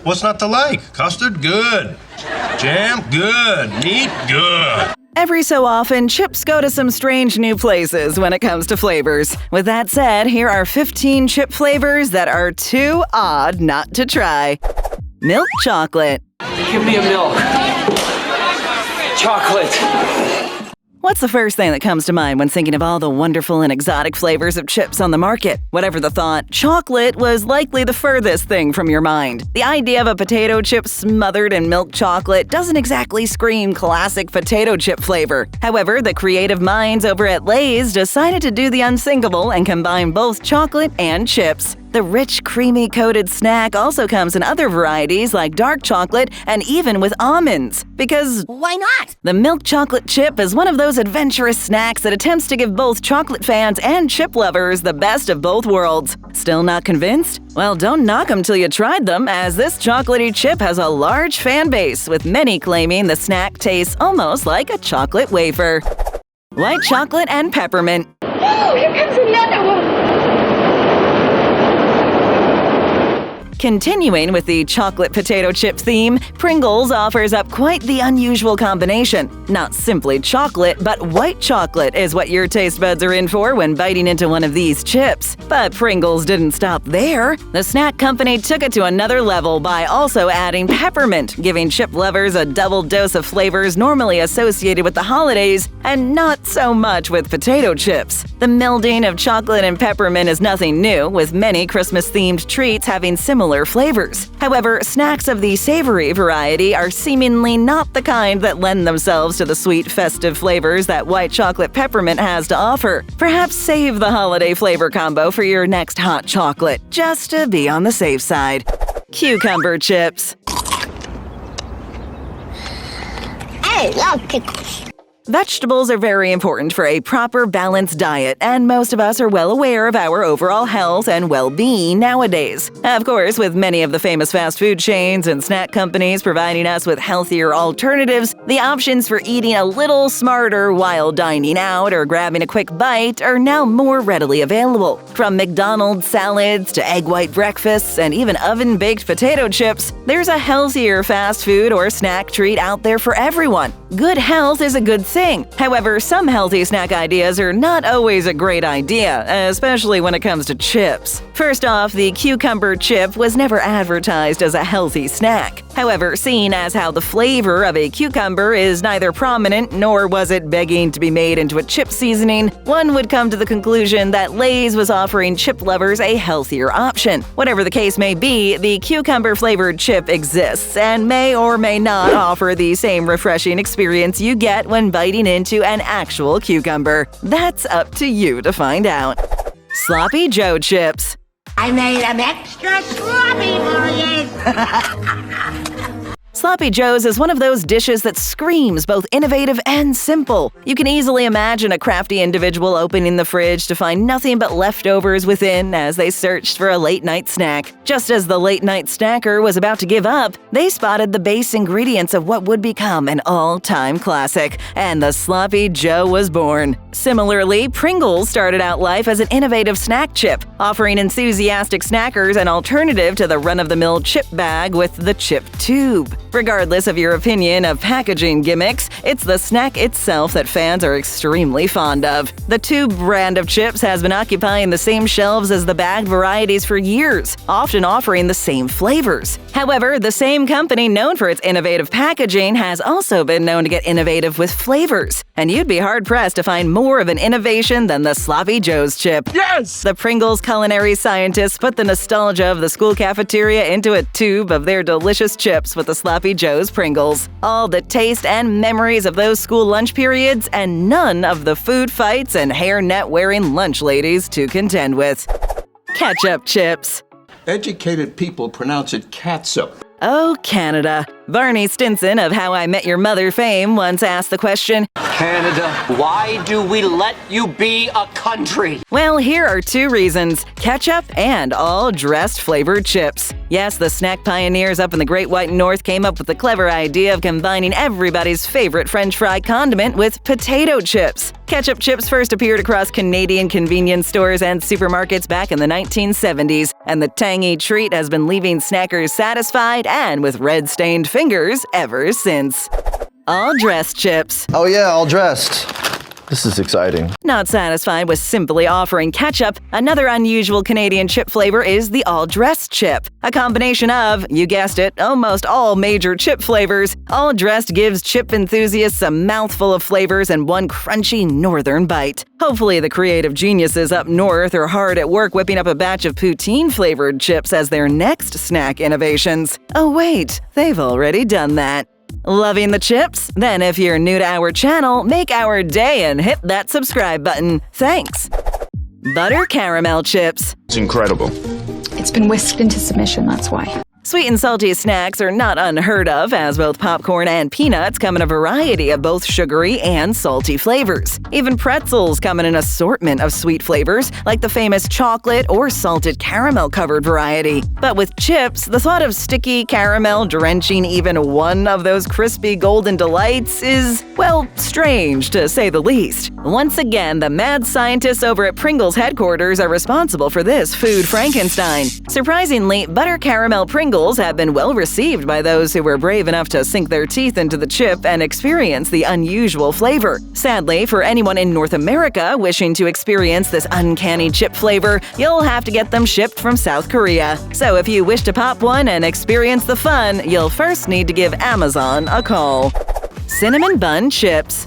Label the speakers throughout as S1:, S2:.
S1: What's not to like? Custard? Good. Jam? Good. Meat? Good.
S2: Every so often, chips go to some strange new places when it comes to flavors. With that said, here are 15 chip flavors that are too odd not to try. Milk chocolate.
S3: Give me a milk. Chocolate.
S2: What's the first thing that comes to mind when thinking of all the wonderful and exotic flavors of chips on the market? Whatever the thought, chocolate was likely the furthest thing from your mind. The idea of a potato chip smothered in milk chocolate doesn't exactly scream classic potato chip flavor. However, the creative minds over at Lay's decided to do the unthinkable and combine both chocolate and chips. The rich, creamy coated snack also comes in other varieties like dark chocolate and even with almonds. Because
S4: why not?
S2: The milk chocolate chip is one of those adventurous snacks that attempts to give both chocolate fans and chip lovers the best of both worlds. Still not convinced? Well, don't knock them till you tried them, as this chocolatey chip has a large fan base, with many claiming the snack tastes almost like a chocolate wafer. White chocolate and peppermint.
S4: Oh, here comes another one!
S2: Continuing with the chocolate potato chip theme, Pringles offers up quite the unusual combination. Not simply chocolate, but white chocolate is what your taste buds are in for when biting into one of these chips. But Pringles didn't stop there. The snack company took it to another level by also adding peppermint, giving chip lovers a double dose of flavors normally associated with the holidays and not so much with potato chips. The melding of chocolate and peppermint is nothing new, with many Christmas-themed treats having similar flavors. However, snacks of the savory variety are seemingly not the kind that lend themselves to the sweet, festive flavors that white chocolate peppermint has to offer. Perhaps save the holiday flavor combo for your next hot chocolate, just to be on the safe side. Cucumber chips.
S4: I love pickles.
S2: Vegetables are very important for a proper, balanced diet, and most of us are well aware of our overall health and well-being nowadays. Of course, with many of the famous fast food chains and snack companies providing us with healthier alternatives, the options for eating a little smarter while dining out or grabbing a quick bite are now more readily available. From McDonald's salads to egg white breakfasts and even oven-baked potato chips, there's a healthier fast food or snack treat out there for everyone. Good health is a good thing. However, some healthy snack ideas are not always a great idea, especially when it comes to chips. First off, the cucumber chip was never advertised as a healthy snack. However, seeing as how the flavor of a cucumber is neither prominent nor was it begging to be made into a chip seasoning, one would come to the conclusion that Lay's was offering chip lovers a healthier option. Whatever the case may be, the cucumber-flavored chip exists and may or may not offer the same refreshing experience you get when biting into an actual cucumber. That's up to you to find out. Sloppy Joe chips.
S4: I made them extra sloppy for you.
S2: Sloppy Joe's is one of those dishes that screams both innovative and simple. You can easily imagine a crafty individual opening the fridge to find nothing but leftovers within as they searched for a late-night snack. Just as the late-night snacker was about to give up, they spotted the base ingredients of what would become an all-time classic, and the Sloppy Joe was born. Similarly, Pringles started out life as an innovative snack chip, offering enthusiastic snackers an alternative to the run-of-the-mill chip bag with the chip tube. Regardless of your opinion of packaging gimmicks, it's the snack itself that fans are extremely fond of. The tube brand of chips has been occupying the same shelves as the bagged varieties for years, often offering the same flavors. However, the same company known for its innovative packaging has also been known to get innovative with flavors. And you'd be hard-pressed to find more of an innovation than the Sloppy Joe's chip.
S3: Yes!
S2: The Pringles culinary scientists put the nostalgia of the school cafeteria into a tube of their delicious chips with the Sloppy Joe's Pringles. All the taste and memories of those school lunch periods, and none of the food fights and hairnet-wearing lunch ladies to contend with. Ketchup Chips.
S5: Educated people pronounce it catsup.
S2: Oh, Canada. Barney Stinson of How I Met Your Mother fame once asked the question,
S3: Canada, why do we let you be a country?
S2: Well, here are two reasons: ketchup and all-dressed flavored chips. Yes, the snack pioneers up in the Great White North came up with the clever idea of combining everybody's favorite French fry condiment with potato chips. Ketchup chips first appeared across Canadian convenience stores and supermarkets back in the 1970s, and the tangy treat has been leaving snackers satisfied and with red-stained fingers ever since. All-dressed chips.
S5: Oh yeah, all dressed. This is exciting.
S2: Not satisfied with simply offering ketchup, another unusual Canadian chip flavor is the all-dressed chip. A combination of, you guessed it, almost all major chip flavors. All-dressed gives chip enthusiasts a mouthful of flavors and one crunchy northern bite. Hopefully the creative geniuses up north are hard at work whipping up a batch of poutine-flavored chips as their next snack innovations. Oh wait, they've already done that. Loving the chips? Then if you're new to our channel, make our day and hit that subscribe button. Thanks! Butter caramel chips.
S6: It's incredible.
S7: It's been whisked into submission, that's why.
S2: Sweet and salty snacks are not unheard of, as both popcorn and peanuts come in a variety of both sugary and salty flavors. Even pretzels come in an assortment of sweet flavors, like the famous chocolate or salted caramel-covered variety. But with chips, the thought of sticky caramel drenching even one of those crispy golden delights is, well, strange to say the least. Once again, the mad scientists over at Pringles headquarters are responsible for this food Frankenstein. Surprisingly, butter caramel Pringles have been well received by those who were brave enough to sink their teeth into the chip and experience the unusual flavor. Sadly, for anyone in North America wishing to experience this uncanny chip flavor, you'll have to get them shipped from South Korea. So if you wish to pop one and experience the fun, you'll first need to give Amazon a call. Cinnamon Bun Chips.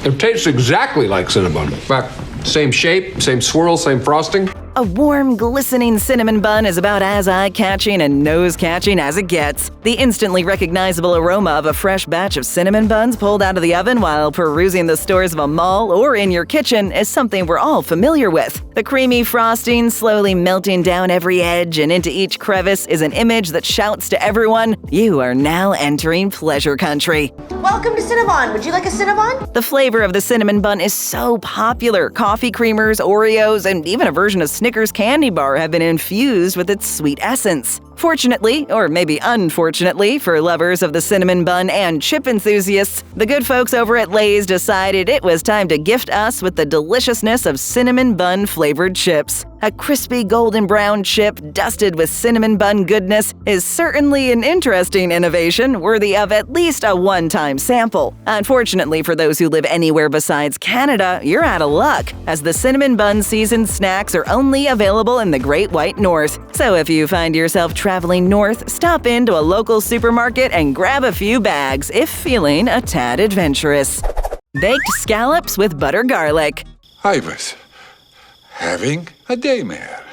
S8: It tastes exactly like cinnamon. In fact, same shape, same swirl, same frosting.
S2: A warm, glistening cinnamon bun is about as eye-catching and nose-catching as it gets. The instantly recognizable aroma of a fresh batch of cinnamon buns pulled out of the oven while perusing the stores of a mall or in your kitchen is something we're all familiar with. The creamy frosting slowly melting down every edge and into each crevice is an image that shouts to everyone, you are now entering pleasure country.
S9: Welcome to Cinnabon. Would you like a Cinnabon?
S2: The flavor of the cinnamon bun is so popular. Coffee creamers, Oreos, and even a version of Snickers candy bar have been infused with its sweet essence. Fortunately, or maybe unfortunately, for lovers of the cinnamon bun and chip enthusiasts, the good folks over at Lay's decided it was time to gift us with the deliciousness of cinnamon bun-flavored chips. A crispy golden brown chip dusted with cinnamon bun goodness is certainly an interesting innovation worthy of at least a one-time sample. Unfortunately for those who live anywhere besides Canada, you're out of luck, as the cinnamon bun seasoned snacks are only available in the Great White North. So if you find yourself traveling north, stop into a local supermarket and grab a few bags if feeling a tad adventurous. Baked scallops with butter garlic.
S10: I was having a daymare.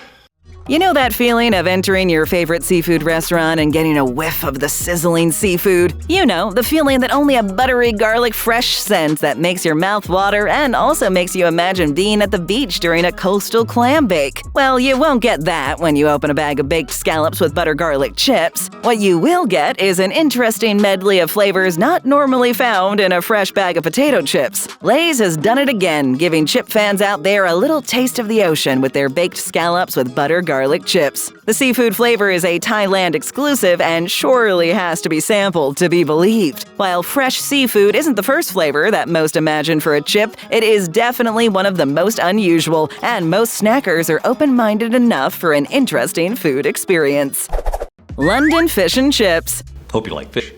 S2: You know that feeling of entering your favorite seafood restaurant and getting a whiff of the sizzling seafood? You know, the feeling that only a buttery garlic fresh scent that makes your mouth water and also makes you imagine being at the beach during a coastal clam bake. Well, you won't get that when you open a bag of baked scallops with butter garlic chips. What you will get is an interesting medley of flavors not normally found in a fresh bag of potato chips. Lay's has done it again, giving chip fans out there a little taste of the ocean with their baked scallops with butter garlic chips. The seafood flavor is a Thailand exclusive and surely has to be sampled to be believed. While fresh seafood isn't the first flavor that most imagine for a chip, it is definitely one of the most unusual, and most snackers are open-minded enough for an interesting food experience. London Fish and Chips.
S3: Hope you like fish.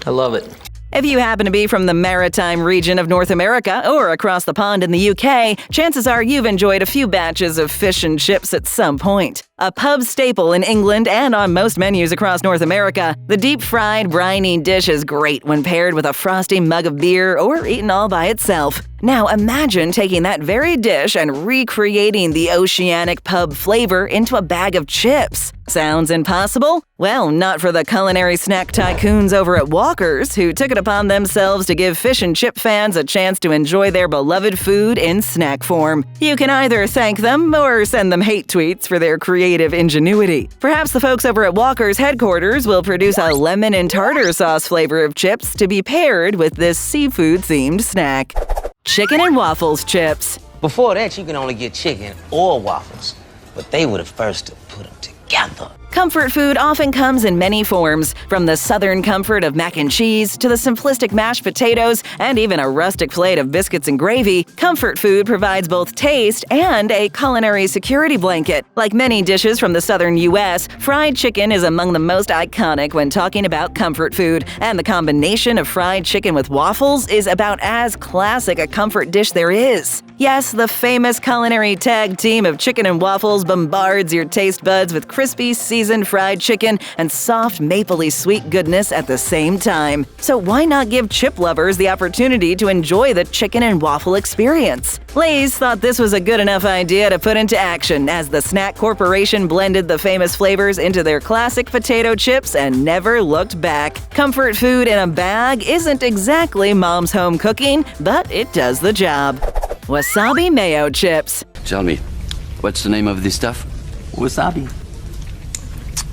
S3: I love it.
S2: If you happen to be from the maritime region of North America or across the pond in the UK, chances are you've enjoyed a few batches of fish and chips at some point. A pub staple in England and on most menus across North America, the deep-fried, briny dish is great when paired with a frosty mug of beer or eaten all by itself. Now imagine taking that very dish and recreating the oceanic pub flavor into a bag of chips. Sounds impossible? Well, not for the culinary snack tycoons over at Walker's, who took it upon themselves to give fish and chip fans a chance to enjoy their beloved food in snack form. You can either thank them or send them hate tweets for their creative ingenuity. Perhaps the folks over at Walker's headquarters will produce a lemon and tartar sauce flavor of chips to be paired with this seafood-themed snack. Chicken and waffles chips.
S6: Before that, you can only get chicken or waffles, but they were the first to put them together.
S2: Comfort food often comes in many forms, from the southern comfort of mac and cheese to the simplistic mashed potatoes and even a rustic plate of biscuits and gravy. Comfort food provides both taste and a culinary security blanket. Like many dishes from the southern U.S., fried chicken is among the most iconic when talking about comfort food, and the combination of fried chicken with waffles is about as classic a comfort dish there is. Yes, the famous culinary tag team of chicken and waffles bombards your taste buds with crispy, seasoned fried chicken and soft, mapley sweet goodness at the same time. So why not give chip lovers the opportunity to enjoy the chicken and waffle experience? Lay's thought this was a good enough idea to put into action as the snack corporation blended the famous flavors into their classic potato chips and never looked back. Comfort food in a bag isn't exactly mom's home cooking, but it does the job. Wasabi Mayo Chips.
S11: Tell me, what's the name of this stuff? Wasabi.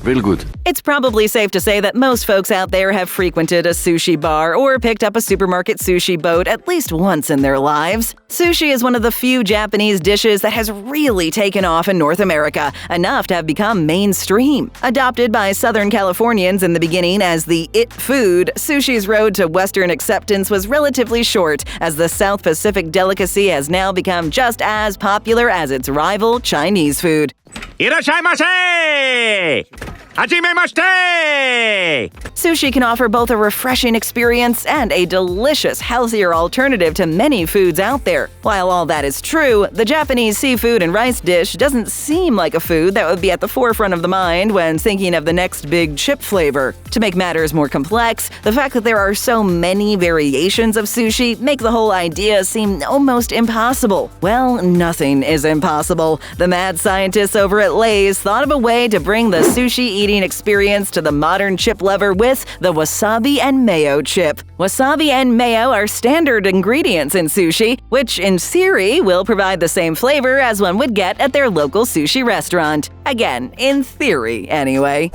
S11: Real good.
S2: It's probably safe to say that most folks out there have frequented a sushi bar or picked up a supermarket sushi boat at least once in their lives. Sushi is one of the few Japanese dishes that has really taken off in North America, enough to have become mainstream. Adopted by Southern Californians in the beginning as the it food, sushi's road to Western acceptance was relatively short, as the South Pacific delicacy has now become just as popular as its rival Chinese food.
S12: Irashaimase! Hajimemashite!
S2: Sushi can offer both a refreshing experience and a delicious, healthier alternative to many foods out there. While all that is true, the Japanese seafood and rice dish doesn't seem like a food that would be at the forefront of the mind when thinking of the next big chip flavor. To make matters more complex, the fact that there are so many variations of sushi make the whole idea seem almost impossible. Well, nothing is impossible. The mad scientists over at Lay's thought of a way to bring the sushi eating experience to the modern chip lover with the Wasabi and Mayo chip. Wasabi and mayo are standard ingredients in sushi, which in theory will provide the same flavor as one would get at their local sushi restaurant. Again, in theory anyway.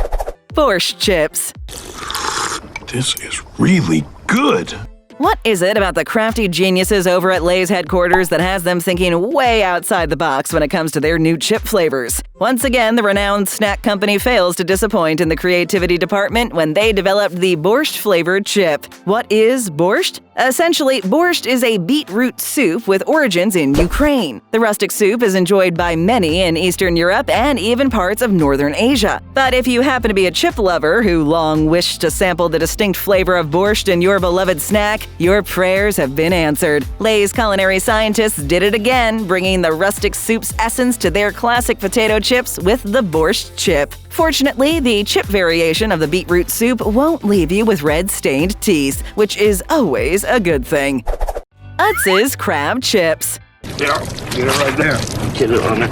S2: Borscht Chips.
S1: This is really good.
S2: What is it about the crafty geniuses over at Lay's headquarters that has them thinking way outside the box when it comes to their new chip flavors? Once again, the renowned snack company fails to disappoint in the creativity department when they developed the borscht-flavored chip. What is borscht? Essentially, borscht is a beetroot soup with origins in Ukraine. The rustic soup is enjoyed by many in Eastern Europe and even parts of Northern Asia. But if you happen to be a chip lover who long wished to sample the distinct flavor of borscht in your beloved snack, your prayers have been answered. Lay's culinary scientists did it again, bringing the rustic soup's essence to their classic potato chips with the borscht chip. Fortunately, the chip variation of the beetroot soup won't leave you with red-stained teeth, which is always a good thing. Utz's Crab Chips.
S1: Yeah, get it right there. Get it on it.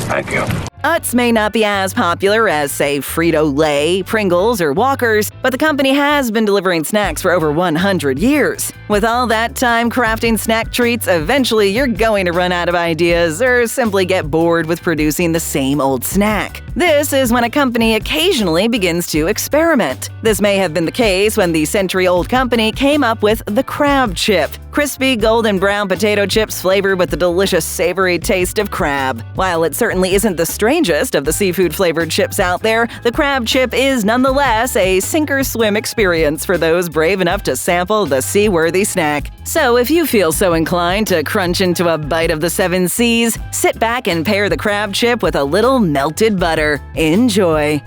S1: Thank you.
S2: Utz may not be as popular as, say, Frito-Lay, Pringles, or Walker's, but the company has been delivering snacks for over 100 years. With all that time crafting snack treats, eventually you're going to run out of ideas or simply get bored with producing the same old snack. This is when a company occasionally begins to experiment. This may have been the case when the century-old company came up with the crab chip. Crispy golden brown potato chips flavored with the delicious savory taste of crab. While it certainly isn't the strangest of the seafood-flavored chips out there, the crab chip is nonetheless a sink-or-swim experience for those brave enough to sample the seaworthy snack. So if you feel so inclined to crunch into a bite of the 7 C's, sit back and pair the crab chip with a little melted butter. Enjoy!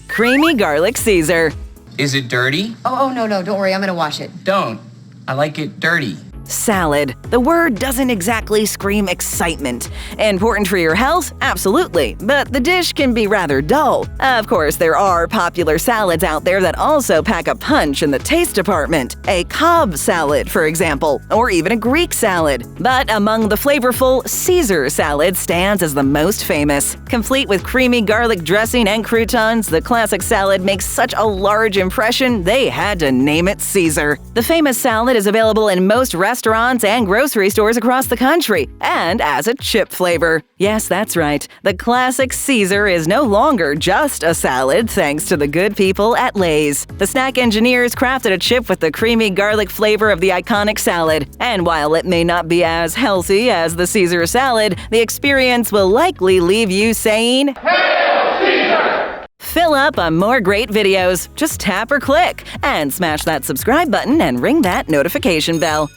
S2: Creamy Garlic Caesar.
S13: Is it dirty?
S9: Oh, no, don't worry, I'm gonna wash it.
S13: Don't. I like it dirty.
S2: Salad. The word doesn't exactly scream excitement. Important for your health? Absolutely, but the dish can be rather dull. Of course, there are popular salads out there that also pack a punch in the taste department. A Cobb salad, for example, or even a Greek salad. But among the flavorful, Caesar salad stands as the most famous. Complete with creamy garlic dressing and croutons, the classic salad makes such a large impression they had to name it Caesar. The famous salad is available in most restaurants and grocery stores across the country, and as a chip flavor. Yes, that's right. The classic Caesar is no longer just a salad thanks to the good people at Lay's. The snack engineers crafted a chip with the creamy garlic flavor of the iconic salad. And while it may not be as healthy as the Caesar salad, the experience will likely leave you saying, "Hail Caesar!" Fill up on more great videos. Just tap or click and smash that subscribe button and ring that notification bell.